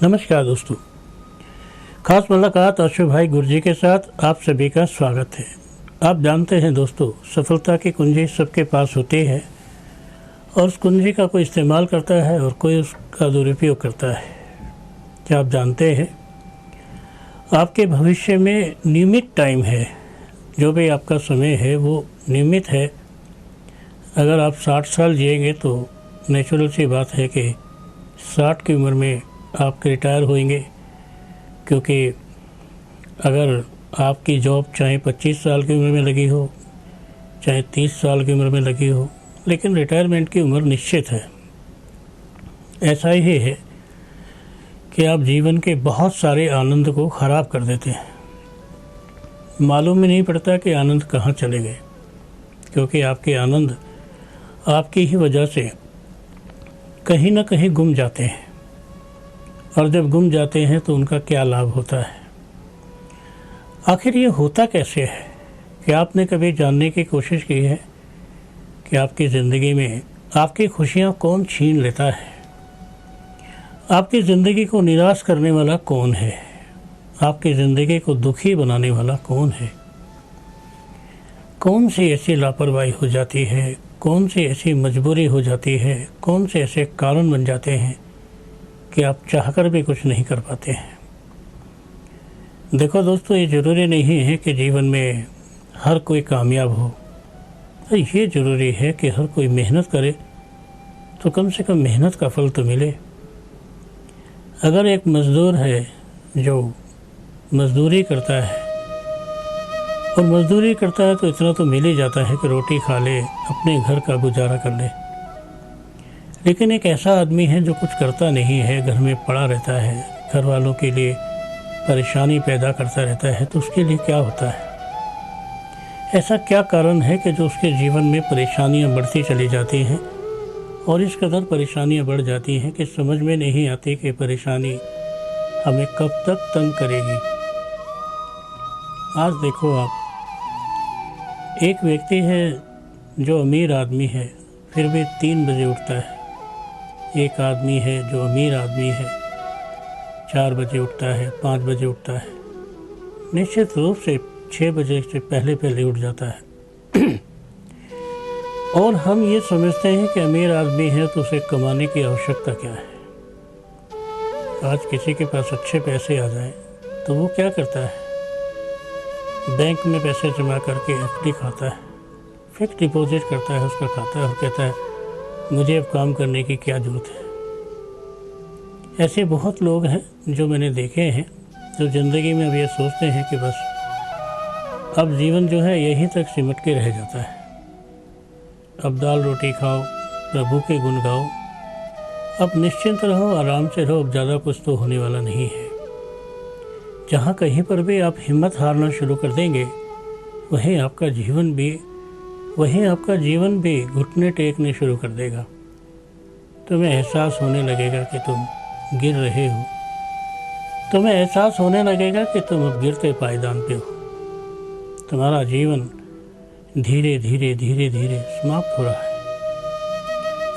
नमस्कार दोस्तों, खास मुलाकात अशोक भाई गुरजी के साथ आप सभी का स्वागत है। आप जानते हैं दोस्तों, सफलता की कुंजी सबके पास होती है और उस कुंजी का कोई इस्तेमाल करता है और कोई उसका दुरुपयोग करता है। क्या आप जानते हैं, आपके भविष्य में नियमित टाइम है, जो भी आपका समय है वो नियमित है। अगर आप 60 साल जिएंगे तो नेचुरल सी बात है कि 60 की उम्र में आप रिटायर होंगे, क्योंकि अगर आपकी जॉब चाहे 25 साल की उम्र में लगी हो, चाहे 30 साल की उम्र में लगी हो, लेकिन रिटायरमेंट की उम्र निश्चित है। ऐसा ही है कि आप जीवन के बहुत सारे आनंद को ख़राब कर देते हैं। मालूम ही नहीं पड़ता कि आनंद कहाँ चले गए, क्योंकि आपके आनंद आपकी ही वजह से कहीं ना कहीं गुम जाते हैं, और जब गुम जाते हैं तो उनका क्या लाभ होता है। आखिर ये होता कैसे है कि आपने कभी जानने की कोशिश की है कि आपकी ज़िंदगी में आपकी खुशियाँ कौन छीन लेता है? आपकी ज़िंदगी को निराश करने वाला कौन है? आपकी ज़िंदगी को दुखी बनाने वाला कौन है? कौन सी ऐसी लापरवाही हो जाती है, कौन सी ऐसी मजबूरी हो जाती है, कौन से ऐसे कारण बन जाते हैं कि आप चाहकर भी कुछ नहीं कर पाते हैं। देखो दोस्तों, ये ज़रूरी नहीं है कि जीवन में हर कोई कामयाब हो। तो ये ज़रूरी है कि हर कोई मेहनत करे तो कम से कम मेहनत का फल तो मिले। अगर एक मज़दूर है जो मज़दूरी करता है और मज़दूरी करता है तो इतना तो मिल ही जाता है कि रोटी खा ले, अपने घर का गुजारा कर ले। लेकिन एक ऐसा आदमी है जो कुछ करता नहीं है, घर में पड़ा रहता है, घर वालों के लिए परेशानी पैदा करता रहता है, तो उसके लिए क्या होता है? ऐसा क्या कारण है कि जो उसके जीवन में परेशानियां बढ़ती चली जाती हैं और इस कदर परेशानियां बढ़ जाती हैं कि समझ में नहीं आती कि परेशानी हमें कब तक तंग करेगी। आज देखो आप, एक व्यक्ति है जो अमीर आदमी है, फिर भी 3 बजे उठता है। एक आदमी है जो अमीर आदमी है, 4 बजे उठता है, 5 बजे उठता है, निश्चित रूप से 6 बजे से पहले उठ जाता है। और हम ये समझते हैं कि अमीर आदमी है तो उसे कमाने की आवश्यकता क्या है। आज किसी के पास अच्छे पैसे आ जाएं तो वो क्या करता है? बैंक में पैसे जमा करके एफडी खाता है, फिक्स डिपॉजिट करता है उसका खाता है और कहता है मुझे अब काम करने की क्या ज़रूरत है। ऐसे बहुत लोग हैं जो मैंने देखे हैं, जो ज़िंदगी में अब ये सोचते हैं कि बस अब जीवन जो है यहीं तक सिमट के रह जाता है। अब दाल रोटी खाओ, प्रभु के गुण गाओ, अब निश्चिंत रहो, आराम से रहो, अब ज़्यादा कुछ तो होने वाला नहीं है। जहाँ कहीं पर भी आप हिम्मत हारना शुरू कर देंगे, वहीं आपका जीवन भी घुटने टेकने शुरू कर देगा। तुम्हें एहसास होने लगेगा कि तुम गिर रहे हो, तुम्हें एहसास होने लगेगा कि तुम अब गिरते पायदान पे हो। तुम्हारा जीवन धीरे धीरे धीरे धीरे समाप्त हो रहा है।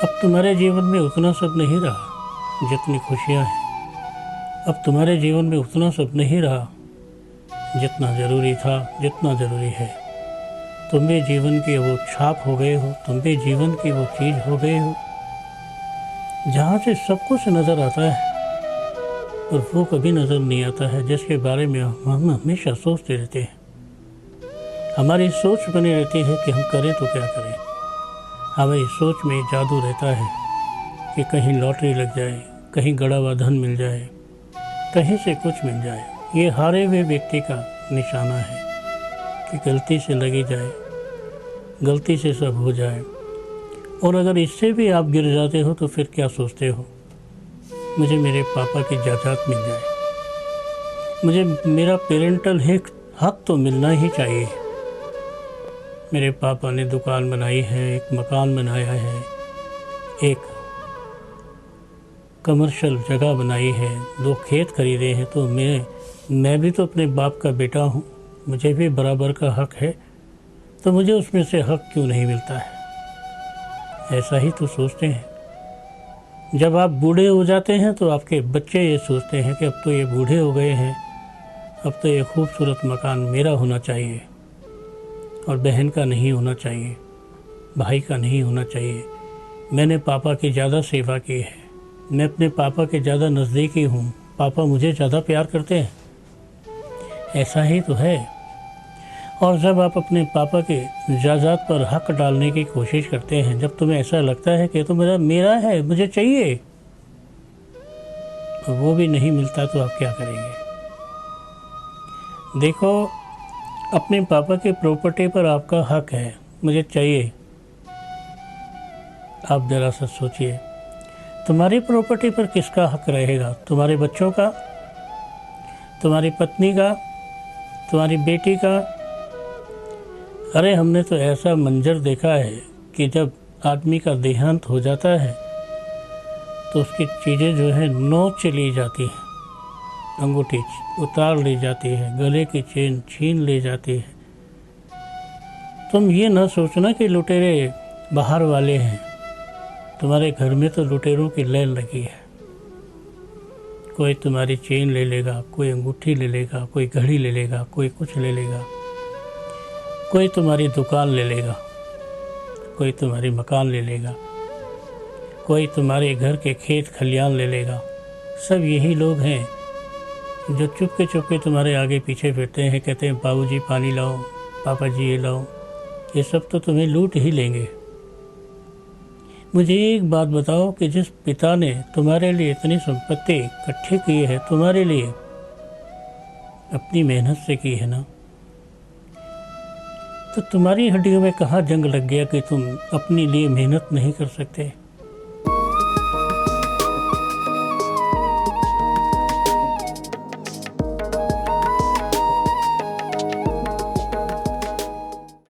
अब तुम्हारे जीवन में उतना सब नहीं रहा जितनी खुशियाँ हैं। अब तुम्हारे जीवन में उतना सब नहीं रहा जितना ज़रूरी था, जितना ज़रूरी है। तुम भी जीवन की वो छाप हो गए हो, तुम भी जीवन की वो चीज़ हो गए हो जहाँ से सब कुछ नज़र आता है और वो कभी नज़र नहीं आता है जिसके बारे में हम हमेशा सोचते रहते हैं। हमारी सोच बनी रहती है कि हम करें तो क्या करें। हमारी सोच में जादू रहता है कि कहीं लॉटरी लग जाए, कहीं गड़ा हुआ धन मिल जाए, कहीं से कुछ मिल जाए। ये हारे हुए व्यक्ति का निशाना है कि गलती से लगी जाए, गलती से सब हो जाए। और अगर इससे भी आप गिर जाते हो तो फिर क्या सोचते हो? मुझे मेरे पापा की जायदाद मिल जाए, मुझे मेरा पेरेंटल हक तो मिलना ही चाहिए। मेरे पापा ने दुकान बनाई है, एक मकान बनाया है, एक कमर्शियल जगह बनाई है, 2 खेत खरीदे हैं, तो मैं भी तो अपने बाप का बेटा हूँ, मुझे भी बराबर का हक है, तो मुझे उसमें से हक क्यों नहीं मिलता है? ऐसा ही तो सोचते हैं। जब आप बूढ़े हो जाते हैं तो आपके बच्चे ये सोचते हैं कि अब तो ये बूढ़े हो गए हैं, अब तो ये खूबसूरत मकान मेरा होना चाहिए और बहन का नहीं होना चाहिए, भाई का नहीं होना चाहिए। मैंने पापा की ज़्यादा सेवा की है, मैं अपने पापा के ज़्यादा नज़दीकी हूँ, पापा मुझे ज़्यादा प्यार करते हैं। ऐसा ही तो है। और जब आप अपने पापा के जायदाद पर हक डालने की कोशिश करते हैं, जब तुम्हें ऐसा लगता है कि तो मेरा है, मुझे चाहिए, और वो भी नहीं मिलता तो आप क्या करेंगे? देखो, अपने पापा के प्रॉपर्टी पर आपका हक है, मुझे चाहिए। आप ज़रा सा सोचिए, तुम्हारी प्रॉपर्टी पर किसका हक रहेगा? तुम्हारे बच्चों का, तुम्हारी पत्नी का, तुम्हारी बेटी का? अरे हमने तो ऐसा मंजर देखा है कि जब आदमी का देहांत हो जाता है तो उसकी चीज़ें जो है नोच ली जाती हैं, अंगूठी उतार ली जाती है, गले की चेन छीन ली जाती है। तुम ये ना सोचना कि लुटेरे बाहर वाले हैं, तुम्हारे घर में तो लुटेरों की लैन लगी है। कोई तुम्हारी चेन ले लेगा, कोई अंगूठी ले लेगा, कोई घड़ी ले लेगा, कोई कुछ ले लेगा, कोई तुम्हारी दुकान ले लेगा, कोई तुम्हारी मकान ले लेगा, कोई तुम्हारे घर के खेत खलियान ले लेगा। सब यही लोग हैं जो चुपके चुपके तुम्हारे आगे पीछे फिरते हैं, कहते हैं बाबूजी पानी लाओ, पापा जी ये लाओ। ये सब तो तुम्हें लूट ही लेंगे। मुझे एक बात बताओ कि जिस पिता ने तुम्हारे लिए इतनी संपत्ति इकट्ठी की है, तुम्हारे लिए अपनी मेहनत से की है ना, तो तुम्हारी हड्डियों में कहाँ जंग लग गया कि तुम अपने लिए मेहनत नहीं कर सकते?